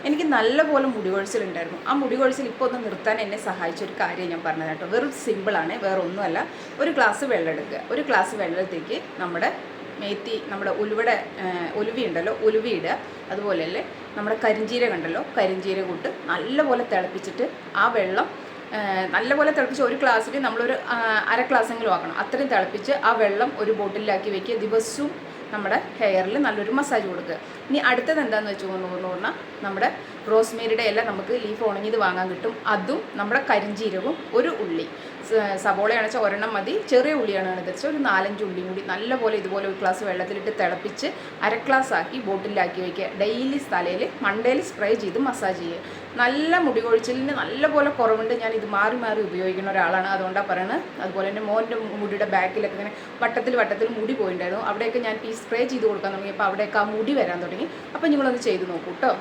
എനിക്ക് നല്ലപോലെ മുടി കൊഴിച്ചിലുണ്ടായിരുന്നു. ആ മുടി കൊഴിച്ചിൽ ഇപ്പോൾ ഒന്ന് നിർത്താൻ എന്നെ സഹായിച്ച ഒരു കാര്യം ഞാൻ പറഞ്ഞത് കേട്ടോ. വെറും സിമ്പിളാണ്, വേറെ ഒന്നുമല്ല. ഒരു ഗ്ലാസ് വെള്ളം എടുക്കുക. ഒരു ഗ്ലാസ് വെള്ളത്തേക്ക് നമ്മുടെ മേത്തി, നമ്മുടെ ഉലുവി ഉണ്ടല്ലോ, ഉലുവി ഇടുക. അതുപോലെ അല്ലേ നമ്മുടെ കരിഞ്ചീരകം ഉണ്ടല്ലോ, കരിഞ്ചീരകം ഇട്ട് നല്ലപോലെ തിളപ്പിച്ചിട്ട് ആ വെള്ളം നല്ലപോലെ തിളപ്പിച്ച് ഒരു ഗ്ലാസ്സിൽ നമ്മളൊരു അര ഗ്ലാസ്സെങ്കിലും ആക്കണം. അത്രയും തിളപ്പിച്ച് ആ വെള്ളം ഒരു ബോട്ടിലാക്കി വെക്കുക. ദിവസവും നമ്മുടെ ഹെയറിൽ നല്ലൊരു മസാജ് കൊടുക്കുക. ഇനി അടുത്തത് എന്താണെന്ന് പറഞ്ഞാൽ നമ്മുടെ റോസ്മേരിയുടെ ഇല നമുക്ക് ലീഫ് ഉണങ്ങിയത് വാങ്ങാൻ കിട്ടും. അതും നമ്മുടെ കരിഞ്ചീരകവും ഒരു ഉള്ളി, സബോളയാണെന്ന് വെച്ചാൽ ഒരെണ്ണം മതി, ചെറിയ ഉള്ളിയാണ് വെച്ചാൽ ഒരു 4-5 ഉള്ളിയും കൂടി നല്ലപോലെ ഇതുപോലെ ഒരു ഗ്ലാസ് വെള്ളത്തിലിട്ട് തിളപ്പിച്ച് അര ഗ്ലാസ് ആക്കി ബോട്ടിലാക്കി വയ്ക്കുക. ഡെയിലി തലയിൽ മണ്ടയിൽ സ്പ്രേ ചെയ്ത് മസാജ് ചെയ്യുക. നല്ല മുടി കൊഴിച്ചിലിന് നല്ലപോലെ കുറവുണ്ട്. ഞാൻ ഇത് മാറി മാറി ഉപയോഗിക്കുന്ന ഒരാളാണ്, അതുകൊണ്ടാണ് പറയുന്നത്. അതുപോലെ തന്നെ മോൻ്റെ മുടിയുടെ ബാക്കിലൊക്കെ ഇങ്ങനെ വട്ടത്തിൽ മുടി പോയിട്ടുണ്ടായിരുന്നു. അവിടെയൊക്കെ ഞാൻ ഈ സ്പ്രേ ചെയ്ത് കൊടുക്കാൻ തുടങ്ങി. അപ്പോൾ അവിടെയൊക്കെ ആ മുടി വരാൻ തുടങ്ങി. അപ്പോൾ നിങ്ങളൊന്ന് ചെയ്ത് നോക്കൂ കേട്ടോ.